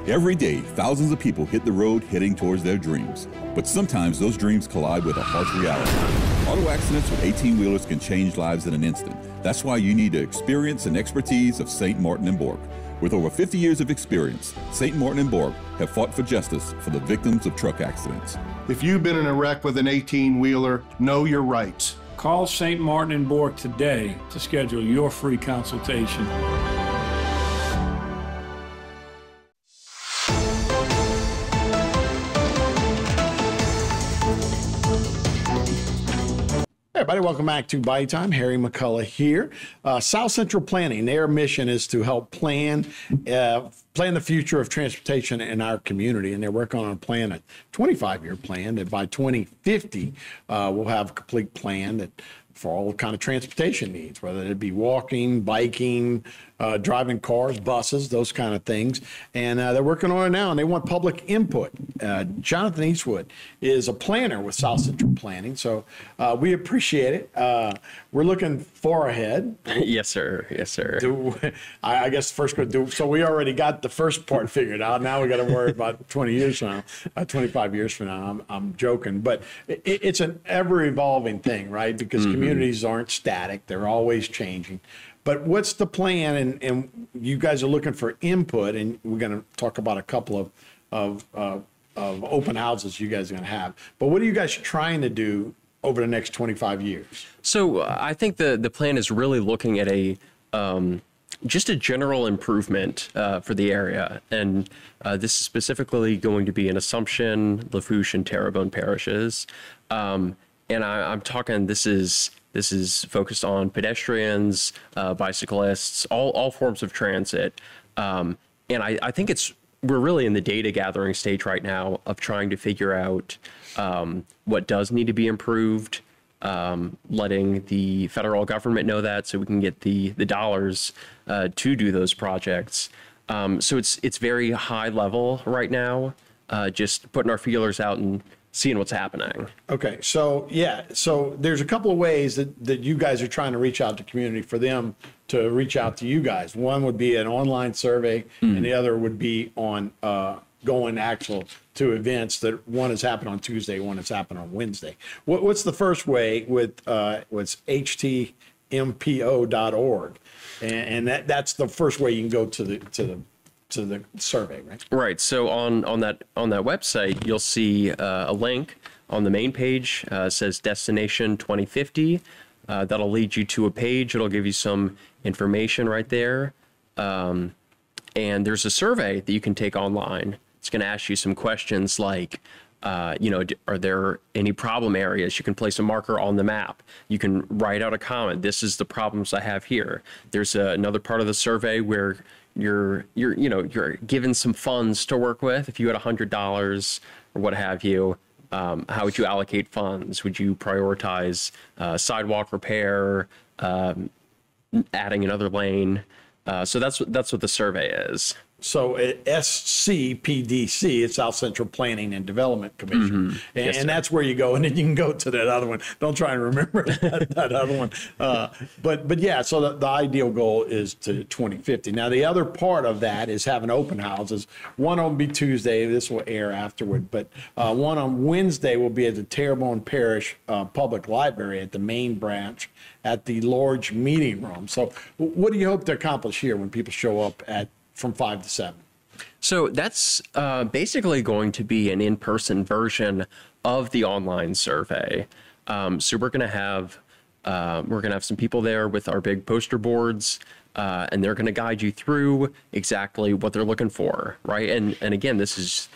Every day, thousands of people hit the road heading towards their dreams. But sometimes those dreams collide with a harsh reality. Auto accidents with 18-wheelers can change lives in an instant. That's why you need the experience and expertise of St. Martin & Bork. With over 50 years of experience, St. Martin & Bork have fought for justice for the victims of truck accidents. If you've been in a wreck with an 18-wheeler, know your rights. Call St. Martin & Bork today to schedule your free consultation. Everybody, welcome back to Bayou Time. Harry McCullough here. South Central Planning, their mission is to help plan the future of transportation in our community, and they're working on a 25-year plan that by 2050 we'll have a complete plan that for all kind of transportation needs, whether it be walking, biking, driving cars, buses, those kind of things. And they're working on it now, and they want public input. Jonathan Eastwood is a planner with South Central Planning, so we appreciate it. We're looking far ahead. Yes, sir. Yes, sir. I guess first going to do. So we already got the first part figured out. Now we got to worry about 20 years from now, 25 years from now. I'm joking, but it's an ever-evolving thing, right? Because communities aren't static; they're always changing. But what's the plan? And you guys are looking for input, and we're going to talk about a couple of open houses you guys are going to have. But what are you guys trying to do over the next 25 years? So I think the plan is really looking at just a general improvement for the area. And this is specifically going to be in Assumption, Lafourche, and Terrebonne parishes. And I'm talking, this is focused on pedestrians, bicyclists, all forms of transit. And I think we're really in the data gathering stage right now of trying to figure out what does need to be improved, letting the federal government know that so we can get the dollars to do those projects. So it's very high level right now, just putting our feelers out and seeing what's happening. Okay, so yeah, so there's a couple of ways that you guys are trying to reach out to community for them to reach out to you guys. One would be an online survey, and the other would be on going actual to events. That one has happened on Tuesday, one has happened on Wednesday. What's the first way with what's htmpo.org, and that's the first way you can go to the survey, right? Right. So on that website, you'll see a link on the main page. Says Destination 2050. That'll lead you to a page. It'll give you some information right there. And there's a survey that you can take online. It's going to ask you some questions like, are there any problem areas? You can place a marker on the map. You can write out a comment. This is the problems I have here. There's another part of the survey where you're given some funds to work with. If you had $100 or what have you, how would you allocate funds? Would you prioritize sidewalk repair, adding another lane? So that's what the survey is. So SCPDC, it's South Central Planning and Development Commission. And that's where you go, and then you can go to that other one. Don't try and remember that other one. But yeah, so the ideal goal is to 2050. Now, the other part of that is having open houses. One will be Tuesday. This will air afterward. But one on Wednesday will be at the Terrebonne Parish Public Library at the main branch at the Large Meeting Room. So what do you hope to accomplish here when people show up from 5 to 7? So that's basically going to be an in-person version of the online survey. So we're going to have some people there with our big poster boards, and they're going to guide you through exactly what they're looking for, right? And again, this is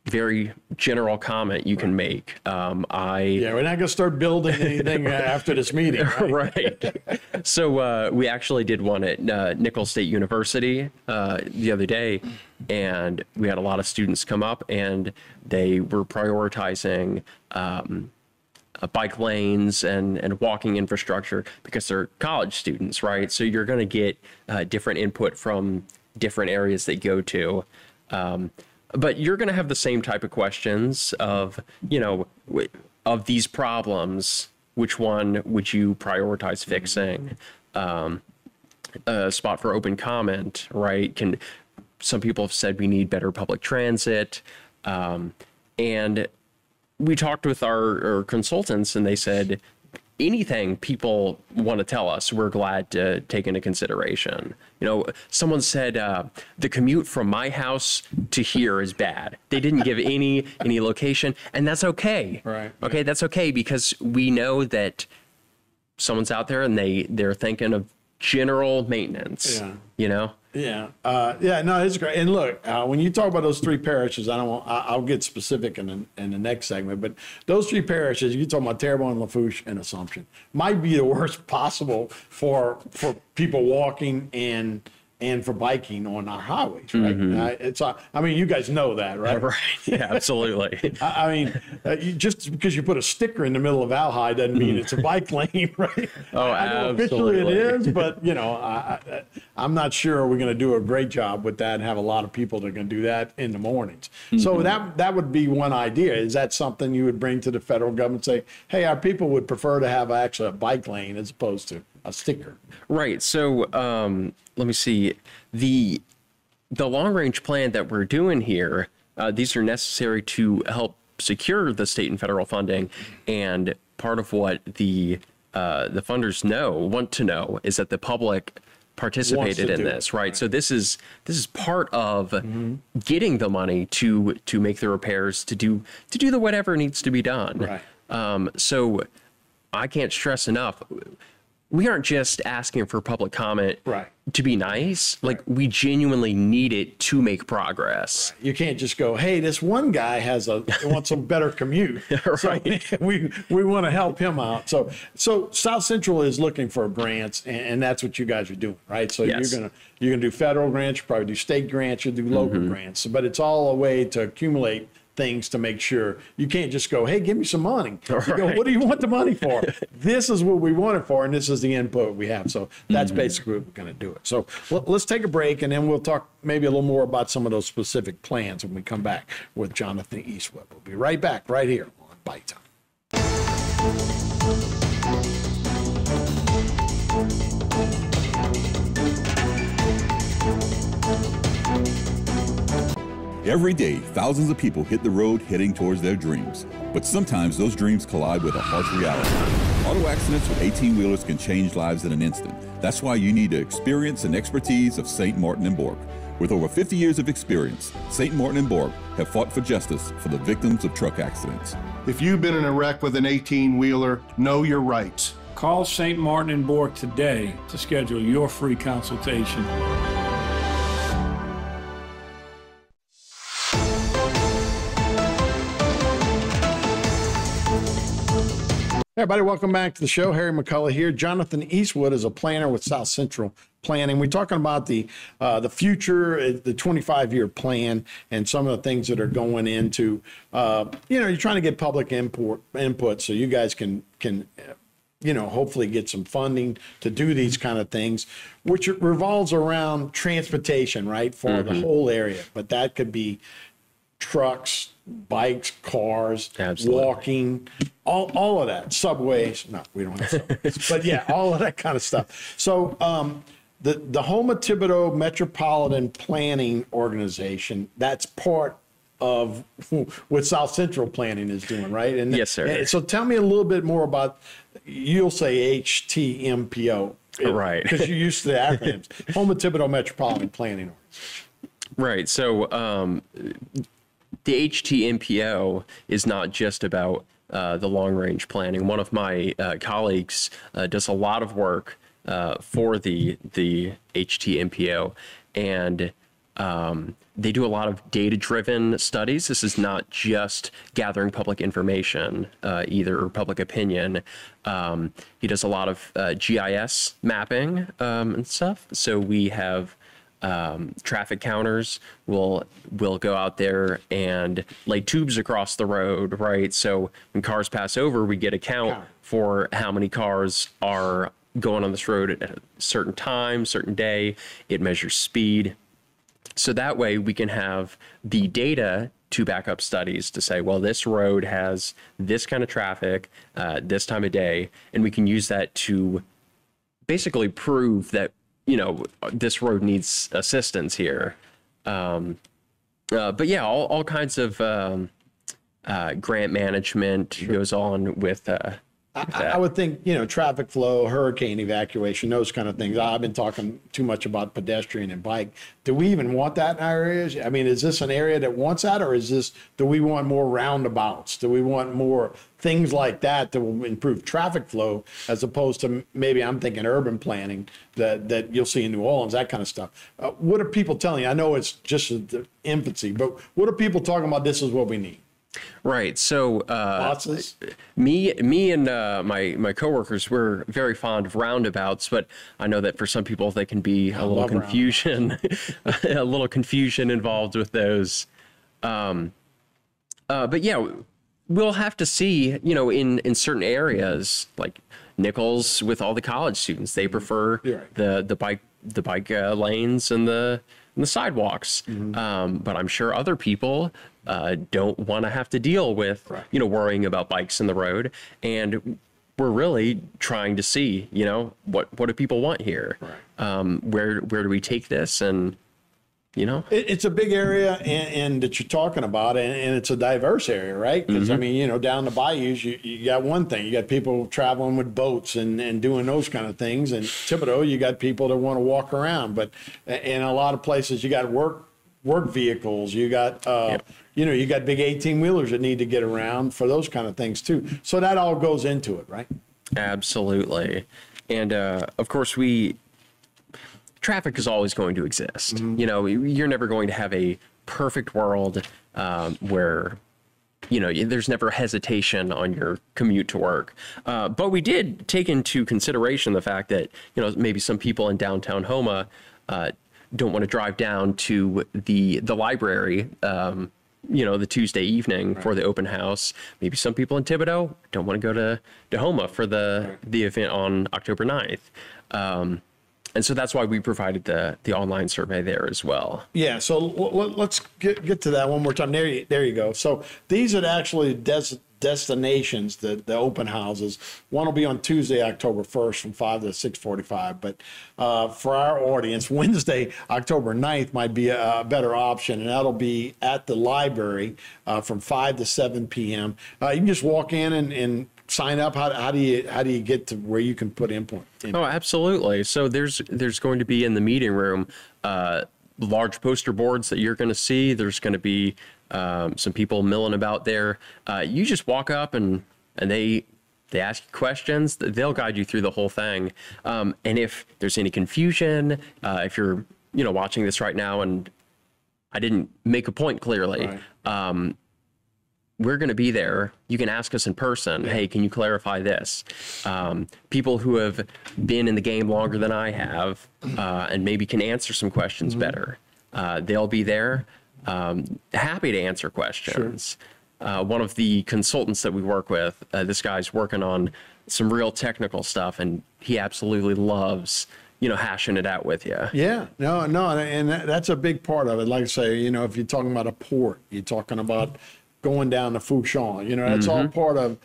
very general comment you can make. We're not going to start building anything after this meeting, right? So we actually did one at Nicholls State University the other day, and we had a lot of students come up, and they were prioritizing bike lanes and walking infrastructure because they're college students, right? So you're going to get different input from different areas they go to. But you're going to have the same type of questions of, of these problems, which one would you prioritize fixing? A spot for open comment, right? some people have said we need better public transit. And we talked with our consultants, and they said anything people want to tell us, we're glad to take into consideration. You know, someone said the commute from my house to here is bad. They didn't give any location, and that's okay. Right. Okay, that's okay, because we know that someone's out there and they're thinking of general maintenance. Yeah. You know. Yeah. No, it's great. And look, when you talk about those three parishes, I'll get specific in the next segment, but those three parishes, you talk about Terrebonne, Lafourche, and Assumption, might be the worst possible for people walking and for biking on our highways, right? I mean, you guys know that, right? Right. Yeah, absolutely. I mean, just because you put a sticker in the middle of Alhi doesn't mean it's a bike lane, right? Oh, I know absolutely. officially it is, but you know, I'm not sure we're going to do a great job with that and have a lot of people that are going to do that in the mornings. So that would be one idea. Is that something you would bring to the federal government? Say, hey, our people would prefer to have actually a bike lane as opposed to a sticker. Right. So let me see. The long range plan that we're doing here, these are necessary to help secure the state and federal funding. And part of what the funders want to know is that the public participated in this, right? So this is part of getting the money to make the repairs, to do the whatever needs to be done. Right. So I can't stress enough, we aren't just asking for public comment to be nice. Like, we genuinely need it to make progress. You can't just go, hey, this one guy wants a better commute. Right. So we want to help him out. So South Central is looking for grants, and that's what you guys are doing, right? So Yes. you're gonna do federal grants, you probably do state grants, you do local grants, but it's all a way to accumulate things to make sure. You can't just go, hey, give me some money. You go, what do you want the money for? This is what we want it for, and this is the input we have. So that's basically what we're going to do it. So let's take a break, and then we'll talk maybe a little more about some of those specific plans when we come back with Jonathan Eastwood. We'll be right back right here on Bite Time. Every day, thousands of people hit the road heading towards their dreams. But sometimes those dreams collide with a harsh reality. Auto accidents with 18-wheelers can change lives in an instant. That's why you need the experience and expertise of St. Martin & Bork. With over 50 years of experience, St. Martin & Bork have fought for justice for the victims of truck accidents. If you've been in a wreck with an 18-wheeler, know your rights. Call St. Martin & Bork today to schedule your free consultation. Hey everybody, welcome back to the show. Harry McCullough here. Jonathan Eastwood is a planner with South Central Planning. We're talking about the future, the 25-year plan, and some of the things that are going into, you're trying to get public input so you guys can hopefully get some funding to do these kind of things, which revolves around transportation, right, for the whole area. But that could be trucks, bikes, cars, Absolutely. Walking, all of that, subways. No, we don't have subways, but yeah, all of that kind of stuff. So the Houma Thibodeau Metropolitan Planning Organization, that's part of what South Central Planning is doing, right? And yes, sir. And so tell me a little bit more about, you'll say HTMPO, right? Because you're used to the acronyms. Houma Thibodeau Metropolitan Planning Organization. Right. So the HTMPO is not just about the long range planning. One of my colleagues does a lot of work for the HTMPO, and they do a lot of data-driven studies. This is not just gathering public information either, or public opinion. He does a lot of GIS mapping and stuff. So we have traffic counters will go out there and lay tubes across the road, right? So when cars pass over, we get a count for how many cars are going on this road at a certain time, certain day. It measures speed. So that way we can have the data to back up studies to say, well, this road has this kind of traffic, this time of day, and we can use that to basically prove that, this road needs assistance here. But yeah, all kinds of grant management goes on with I would think, traffic flow, hurricane evacuation, those kind of things. I've been talking too much about pedestrian and bike. Do we even want that in our areas? I mean, is this an area that wants that, or do we want more roundabouts? Do we want more things like that will improve traffic flow, as opposed to maybe I'm thinking urban planning that you'll see in New Orleans, that kind of stuff? What are people telling you? I know it's just the infancy, but what are people talking about? This is what we need. Right. So me and my coworkers, we're very fond of roundabouts, but I know that for some people they can be a little confusion, a little confusion involved with those. But yeah, we'll have to see, in certain areas like Nichols with all the college students, they prefer the bike lanes and the sidewalks. But I'm sure other people don't want to have to deal with, worrying about bikes in the road. And we're really trying to see, what do people want here? Where do we take this? And, it's a big area and that you're talking about, and it's a diverse area, right? Because I mean, down the bayous, you got one thing, you got people traveling with boats and doing those kind of things. And Thibodeau, you got people that want to walk around, but in a lot of places you got work vehicles, you got you got big 18-wheelers that need to get around for those kind of things too. So that all goes into it, right? Absolutely. And of course traffic is always going to exist. You're never going to have a perfect world where there's never hesitation on your commute to work. But we did take into consideration the fact that maybe some people in downtown Houma don't want to drive down to the library the Tuesday evening for the open house. Maybe some people in Thibodeau don't want to go to Houma for the event on October 9th. And so that's why we provided the online survey there as well. Yeah, so let's get to that one more time. There you go. So these are actually destinations, the open houses. One will be on Tuesday, October 1st from 5 to 6:45. But for our audience, Wednesday, October 9th might be a better option, and that'll be at the library from 5 to 7 p.m. You can just walk in and sign up. How do you get to where you can put input? Oh, absolutely. So there's going to be in the meeting room large poster boards that you're going to see. There's going to be some people milling about there. You just walk up and they ask you questions. They'll guide you through the whole thing. And if there's any confusion, if you're watching this right now and I didn't make a point clearly, we're going to be there. You can ask us in person. Hey, can you clarify this? People who have been in the game longer than I have and maybe can answer some questions better. They'll be there, happy to answer questions. One of the consultants that we work with, this guy's working on some real technical stuff, and he absolutely loves hashing it out with you. Yeah, no, and that's a big part of it. Like I say, if you're talking about a port, you're talking about going down to Fouchon, that's all part of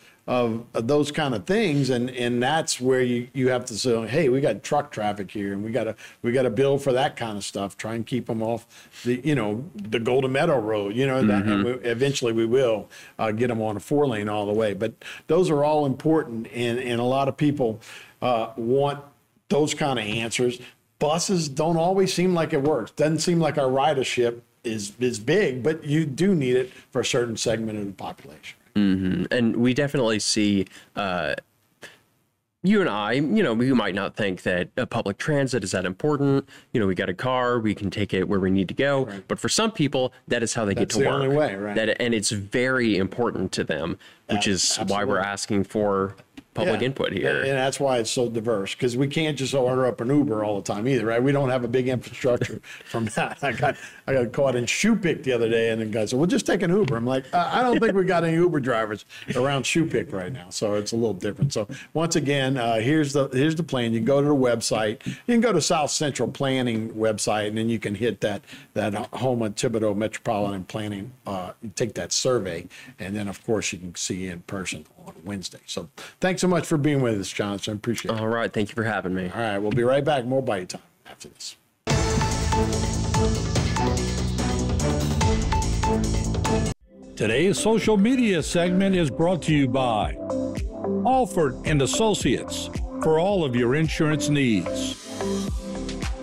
those kind of things, and that's where you have to say, hey, we got truck traffic here, and we got to bill for that kind of stuff. Try and keep them off the Golden Meadow Road, and eventually we will get them on a 4-lane all the way. But those are all important, and a lot of people want those kind of answers. Buses don't always seem like it works. Doesn't seem like our ridership is big, but you do need it for a certain segment of the population. And we definitely see, you and I, we might not think that public transit is that important. We got a car, we can take it where we need to go. Right. But for some people, that is how they get to work. That's the only way, right? And it's very important to them, which is why we're asking for public input here. And that's why it's so diverse, because we can't just order up an Uber all the time either, right? We don't have a big infrastructure from that. I got caught in Shoepick the other day, and the guy said, well, just take an Uber. I'm like, I don't think we got any Uber drivers around Shoepick right now, so it's a little different. So once again, here's the plan. You go to the website. You can go to South Central Planning website, and then you can hit that Houma Thibodeau Metropolitan Planning, take that survey, and then, of course, you can see in person on Wednesday. So thanks so much for being with us, Jonathan. Appreciate it. All right. Thank you for having me. All right. We'll be right back. More Bayou Time after this. Today's social media segment is brought to you by Alford and Associates for all of your insurance needs.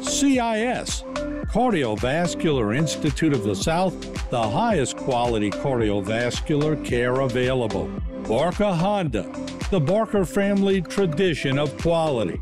CIS, Cardiovascular Institute of the South, the highest quality cardiovascular care available. Barker Honda, the Barker family tradition of quality.